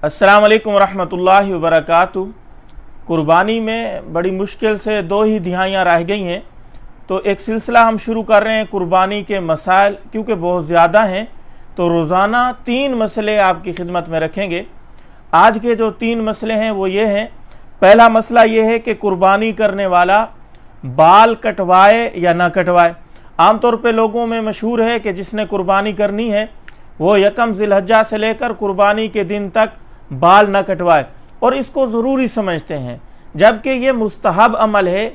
अस्सलाम वालेकुम रहमतुल्लाहि व बरकातुहू। कुर्बानी में बड़ी मुश्किल से 2 ही दिहाइयाँ रह गई हैं, तो एक सिलसिला हम शुरू कर रहे हैं कुर्बानी के मसाइल, क्योंकि बहुत ज़्यादा हैं तो रोज़ाना 3 मसले आपकी खिदमत में रखेंगे। आज के जो 3 मसले हैं वो ये हैं। पहला मसला ये है कि कुर्बानी करने वाला बाल कटवाए या ना कटवाए। आम तौर पे लोगों में मशहूर है कि जिसने कुर्बानी करनी है वो यकम ज़िलहज्जा से लेकर कुर्बानी के दिन तक बाल न कटवाए और इसको ज़रूरी समझते हैं, जबकि ये मुस्तहब अमल है।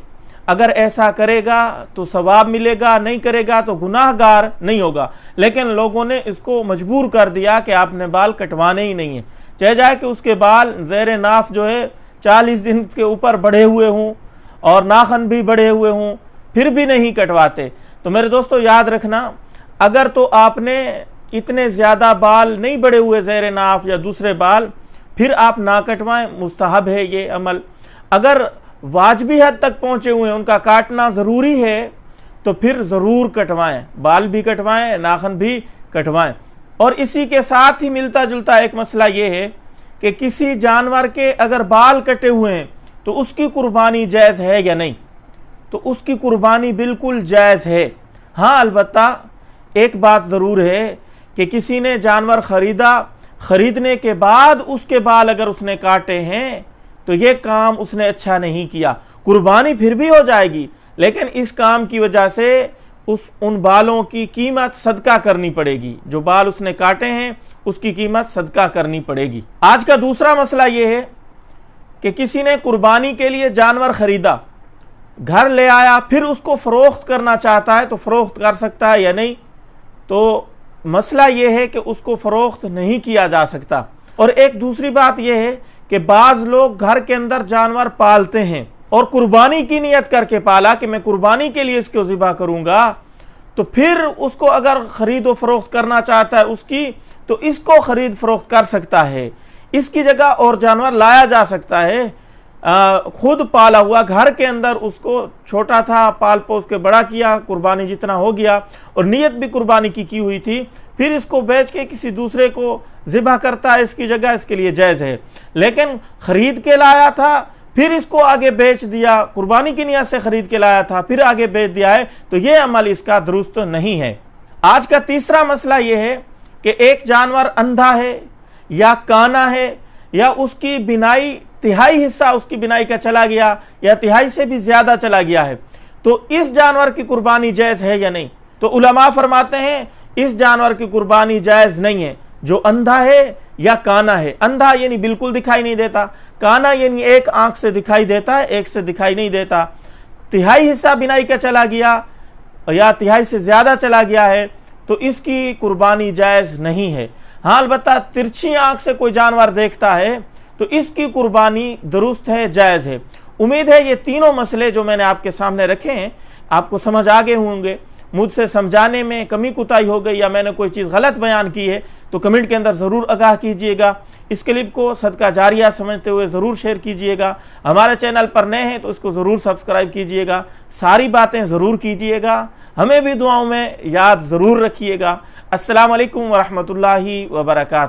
अगर ऐसा करेगा तो सवाब मिलेगा, नहीं करेगा तो गुनाहगार नहीं होगा। लेकिन लोगों ने इसको मजबूर कर दिया कि आपने बाल कटवाने ही नहीं है, चाहे जाए कि उसके बाल ज़ेर नाफ जो है 40 दिन के ऊपर बढ़े हुए हों और नाखन भी बढ़े हुए हों, फिर भी नहीं कटवाते। तो मेरे दोस्तों याद रखना, अगर तो आपने इतने ज़्यादा बाल नहीं बढ़े हुए ज़ेर नाफ या दूसरे बाल, फिर आप ना कटवाएं, मुस्तहब है ये अमल। अगर वाजबी हद तक पहुँचे हुए हैं, उनका काटना ज़रूरी है, तो फिर ज़रूर कटवाएं, बाल भी कटवाएं, नाखन भी कटवाएं। और इसी के साथ ही मिलता जुलता एक मसला ये है कि किसी जानवर के अगर बाल कटे हुए हैं तो उसकी कुर्बानी जायज़ है या नहीं। तो उसकी कुर्बानी बिल्कुल जायज़ है। हाँ, अलबत्ता एक बात ज़रूर है कि किसी ने जानवर ख़रीदा, ख़रीदने के बाद उसके बाल अगर उसने काटे हैं तो ये काम उसने अच्छा नहीं किया। कुर्बानी फिर भी हो जाएगी, लेकिन इस काम की वजह से उन बालों की कीमत सदका करनी पड़ेगी। जो बाल उसने काटे हैं उसकी कीमत सदका करनी पड़ेगी। आज का दूसरा मसला ये है कि किसी ने कुर्बानी के लिए जानवर ख़रीदा, घर ले आया, फिर उसको फ़रोख्त करना चाहता है तो फ़रोख्त कर सकता है या नहीं। तो मसला ये है कि उसको फ़रोख्त नहीं किया जा सकता। और एक दूसरी बात यह है कि बाज़ लोग घर के अंदर जानवर पालते हैं और कुर्बानी की नियत करके पाला कि मैं कुर्बानी के लिए इसको ज़िबा करूँगा, तो फिर उसको अगर ख़रीद व फ़रोख्त करना चाहता है उसकी, तो इसको ख़रीद फ़रोख्त कर सकता है। इसकी जगह और जानवर लाया जा सकता है। खुद पाला हुआ घर के अंदर उसको छोटा था, पाल पोस के बड़ा किया, कुर्बानी जितना हो गया और नियत भी कुर्बानी की हुई थी, फिर इसको बेच के किसी दूसरे को ज़िबा करता है इसकी जगह, इसके लिए जायज़ है। लेकिन ख़रीद के लाया था फिर इसको आगे बेच दिया, कुर्बानी की नियत से ख़रीद के लाया था फिर आगे बेच दिया है, तो ये अमल इसका दुरुस्त नहीं है। आज का तीसरा मसला ये है कि एक जानवर अंधा है या काना है या उसकी बिनाई तिहाई हिस्सा उसकी बिनाई का चला गया या तिहाई से भी ज़्यादा चला गया है, तो इस जानवर की कुर्बानी जायज़ है या नहीं। तो उलमा फरमाते हैं इस जानवर की कुर्बानी जायज़ नहीं है जो अंधा है या काना है। अंधा यानी बिल्कुल दिखाई नहीं देता, काना यानी एक आंख से दिखाई देता है, एक से दिखाई नहीं देता। तिहाई हिस्सा बिनाई का चला गया या तिहाई से ज़्यादा चला गया है तो इसकी कुर्बानी जायज़ नहीं है। हाँ, अलबत्ता तिरछी आंख से कोई जानवर देखता है तो इसकी कुर्बानी दुरुस्त है, जायज़ है। उम्मीद है ये तीनों मसले जो मैंने आपके सामने रखे हैं आपको समझ आ गए होंगे। मुझसे समझाने में कमी कुताही हो गई या मैंने कोई चीज़ गलत बयान की है तो कमेंट के अंदर ज़रूर आगाह कीजिएगा। इस क्लिप को सदका जारिया समझते हुए ज़रूर शेयर कीजिएगा। हमारे चैनल पर नए हैं तो इसको ज़रूर सब्सक्राइब कीजिएगा। सारी बातें ज़रूर कीजिएगा, हमें भी दुआओं में याद ज़रूर रखिएगा। अस्सलाम वालेकुम व रहमतुल्लाहि व बरकातुहू।